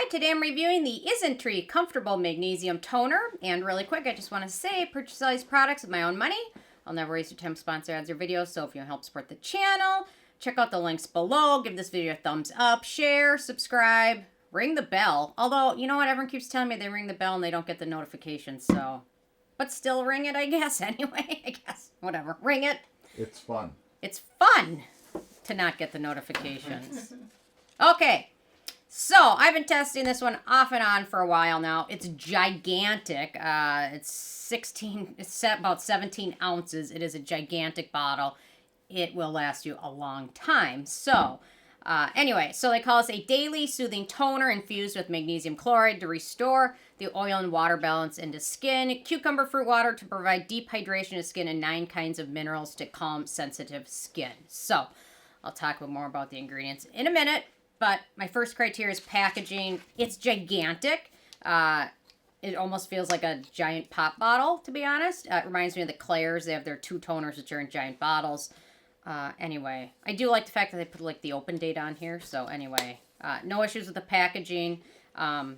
Purified. Today I'm reviewing the Isntree Comfortable Magnesium Toner. And really quick, I just want to say, purchase all these products with my own money. I'll never waste your time to sponsor ads or videos, so if you want to help support the channel, check out the links below. Give this video a thumbs up, share, subscribe, ring the bell. Although, you know what? Everyone keeps telling me they ring the bell and they don't get the notifications, so... But still ring it, I guess, anyway. I guess. Whatever. Ring it. It's fun. It's fun to not get the notifications. Okay. So, I've been testing this one off and on for a while now. It's gigantic. It's about 17 ounces. It is a gigantic bottle. It will last you a long time. So, anyway, so they call this a daily soothing toner infused with magnesium chloride to restore the oil and water balance into skin. Cucumber fruit water to provide deep hydration to skin, and 9 kinds of minerals to calm sensitive skin. So, I'll talk more about the ingredients in a minute. But my first criteria is packaging. It's gigantic. It almost feels like a giant pop bottle, to be honest. It reminds me of the Claire's. They have their 2 toners, which are in giant bottles. Anyway, I do like the fact that they put like the open date on here. So anyway, no issues with the packaging. I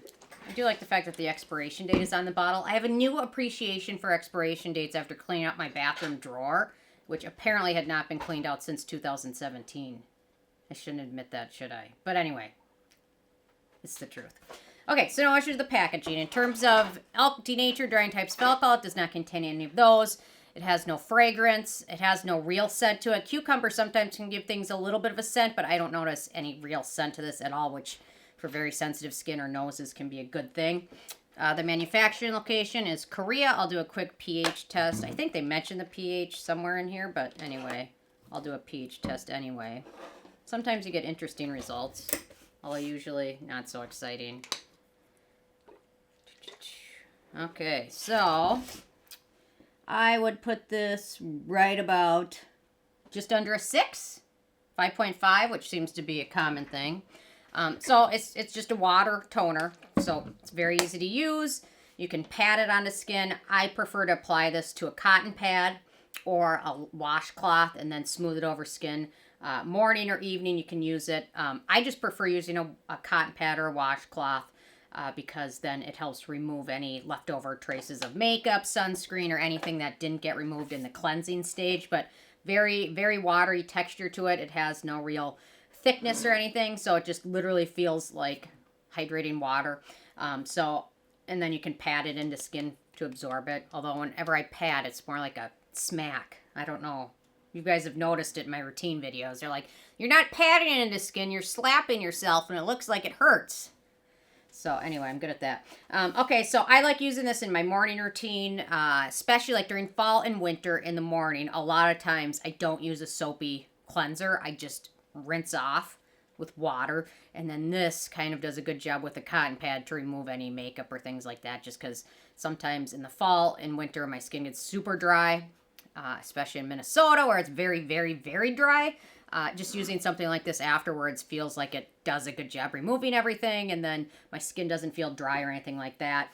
do like the fact that the expiration date is on the bottle. I have a new appreciation for expiration dates after cleaning out my bathroom drawer, which apparently had not been cleaned out since 2017. I shouldn't admit that, should I? But anyway, it's the truth. Okay, so no issues with the packaging. In terms of denatured drying types of alcohol, it does not contain any of those. It has no fragrance. It has no real scent to it. Cucumber sometimes can give things a little bit of a scent, but I don't notice any real scent to this at all, which for very sensitive skin or noses can be a good thing. The manufacturing location is Korea. I'll do a quick pH test. I think they mentioned the pH somewhere in here, but anyway, I'll do a pH test anyway. Sometimes you get interesting results, although usually not so exciting. Okay, so I would put this right about just under a 6, 5.5, which seems to be a common thing. So it's just a water toner, so it's very easy to use. You can pat it on the skin. I prefer to apply this to a cotton pad or a washcloth and then smooth it over skin. Morning or evening, you can use it. I just prefer using a cotton pad or a washcloth because then it helps remove any leftover traces of makeup, sunscreen, or anything that didn't get removed in the cleansing stage. But very, very watery texture to it. It has no real thickness or anything, so it just literally feels like hydrating water. And then you can pat it into skin to absorb it. Although whenever I pat, it's more like a smack. I don't know. You guys have noticed it in my routine videos. They're like, you're not patting it into skin, you're slapping yourself, and it looks like it hurts. So anyway, I'm good at that. Okay, so I like using this in my morning routine, especially like during fall and winter in the morning. A lot of times I don't use a soapy cleanser. I just rinse off with water. And then this kind of does a good job with a cotton pad to remove any makeup or things like that. Just because sometimes in the fall and winter my skin gets super dry. Especially in Minnesota where it's very, very, very dry. Just using something like this afterwards feels like it does a good job removing everything, and then my skin doesn't feel dry or anything like that.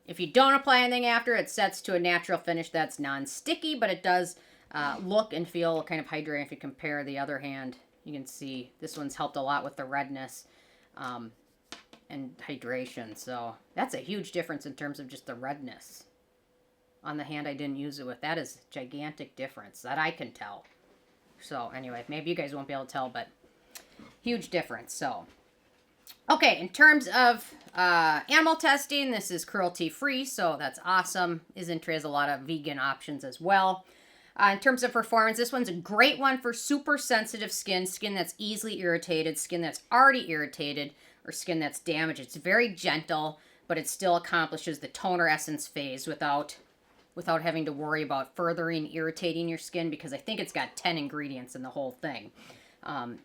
If you don't apply anything after, it sets to a natural finish that's non-sticky, but it does look and feel kind of hydrating. If you compare the other hand, you can see this one's helped a lot with the redness and hydration. So that's a huge difference in terms of just the redness. On the hand I didn't use it with. That is a gigantic difference that I can tell. So anyway, maybe you guys won't be able to tell, but huge difference. So, okay, in terms of animal testing, this is cruelty-free, so that's awesome. Isntree has a lot of vegan options as well. In terms of performance, this one's a great one for super sensitive skin, skin that's easily irritated, skin that's already irritated, or skin that's damaged. It's very gentle, but it still accomplishes the toner essence phase without having to worry about furthering irritating your skin, because I think it's got 10 ingredients in the whole thing.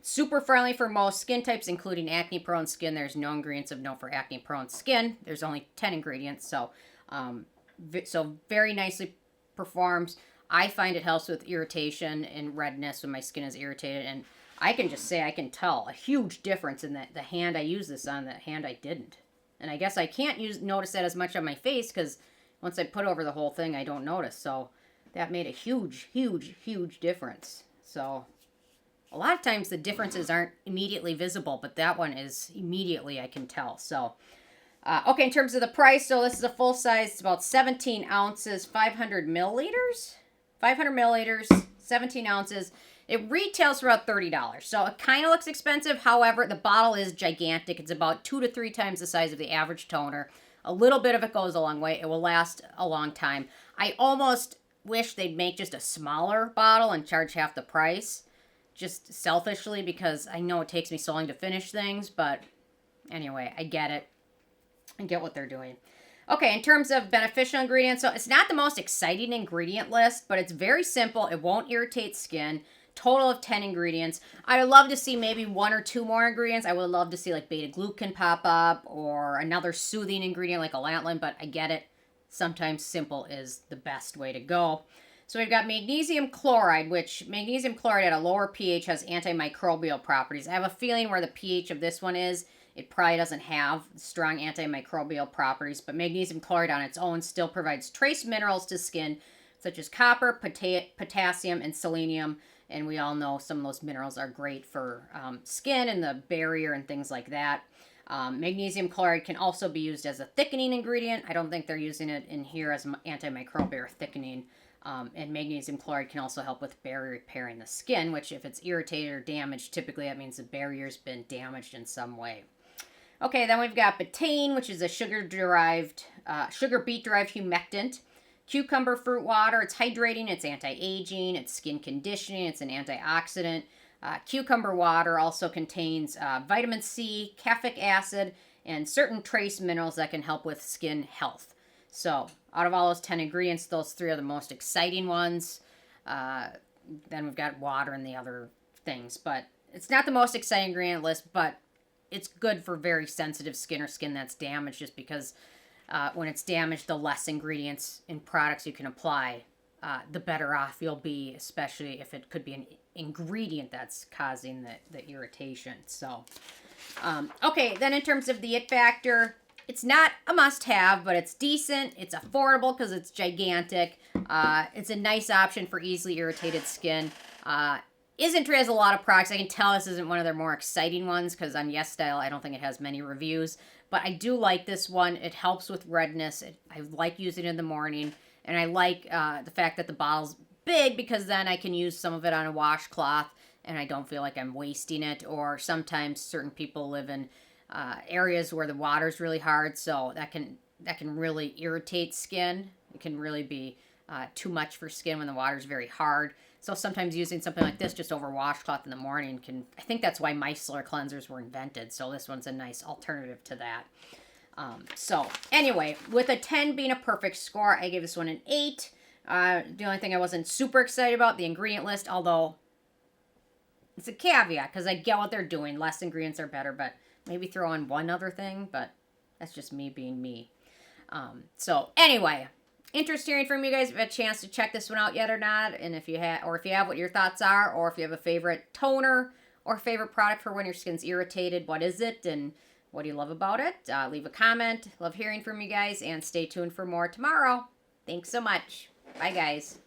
Super friendly for most skin types, including acne-prone skin. There's no ingredients of note for acne-prone skin. There's only 10 ingredients, so very nicely performs. I find it helps with irritation and redness when my skin is irritated, and I can just say I can tell a huge difference in the hand I use this on, the hand I didn't. And I guess I can't notice that as much on my face, because once I put over the whole thing, I don't notice. So that made a huge, huge, huge difference. So a lot of times the differences aren't immediately visible, but that one is immediately, I can tell. So, okay, in terms of the price, so this is a full size. It's about 17 ounces, 500 milliliters. 500 milliliters, 17 ounces. It retails for about $30. So it kind of looks expensive. However, the bottle is gigantic. It's about 2 to 3 times the size of the average toner. A little bit of it goes a long way. It will last a long time. I almost wish they'd make just a smaller bottle and charge half the price. Just selfishly, because I know it takes me so long to finish things. But anyway, I get it. I get what they're doing. Okay, in terms of beneficial ingredients, so it's not the most exciting ingredient list, but it's very simple. It won't irritate skin. Total of 10 ingredients. I'd love to see maybe 1 or 2 more ingredients. I would love to see like beta-glucan pop up or another soothing ingredient like allantoin, but I get it. Sometimes simple is the best way to go. So we've got magnesium chloride, which magnesium chloride at a lower pH has antimicrobial properties. I have a feeling where the pH of this one is, it probably doesn't have strong antimicrobial properties, but magnesium chloride on its own still provides trace minerals to skin, such as copper, potassium, and selenium. And we all know some of those minerals are great for skin and the barrier and things like that. Magnesium chloride can also be used as a thickening ingredient. I don't think they're using it in here as antimicrobial or thickening. And magnesium chloride can also help with barrier repair in the skin, which if it's irritated or damaged, typically that means the barrier's been damaged in some way. Okay, then we've got betaine, which is a sugar beet-derived humectant. Cucumber fruit water, it's hydrating, it's anti-aging, it's skin conditioning, it's an antioxidant. Cucumber water also contains vitamin C, caffeic acid, and certain trace minerals that can help with skin health. So, out of all those 10 ingredients, those 3 are the most exciting ones. Then we've got water and the other things. But it's not the most exciting ingredient list, but it's good for very sensitive skin or skin that's damaged, just because when it's damaged, the less ingredients in products you can apply, the better off you'll be, especially if it could be an ingredient that's causing the irritation. So, okay, then in terms of the it factor, it's not a must-have, but it's decent. It's affordable because it's gigantic. It's a nice option for easily irritated skin. Isntree has a lot of products. I can tell this isn't one of their more exciting ones because on YesStyle, I don't think it has many reviews. But I do like this one. It helps with redness. I like using it in the morning. And I like the fact that the bottle's big because then I can use some of it on a washcloth and I don't feel like I'm wasting it. Or sometimes certain people live in areas where the water's really hard, so that can really irritate skin. It can really be too much for skin when the water's very hard. So sometimes using something like this just over washcloth in the morning I think that's why micellar cleansers were invented. So this one's a nice alternative to that. So anyway, with a 10 being a perfect score, I gave this one an 8. The only thing I wasn't super excited about, the ingredient list, although it's a caveat because I get what they're doing. Less ingredients are better, but maybe throw in one other thing, but that's just me being me. So anyway, interested hearing from you guys. If you have a chance to check this one out yet or not, and if you have, what your thoughts are, or if you have a favorite toner or favorite product for when your skin's irritated, what is it and what do you love about it? Leave a comment. Love hearing from you guys, and stay tuned for more tomorrow. Thanks so much. Bye, guys.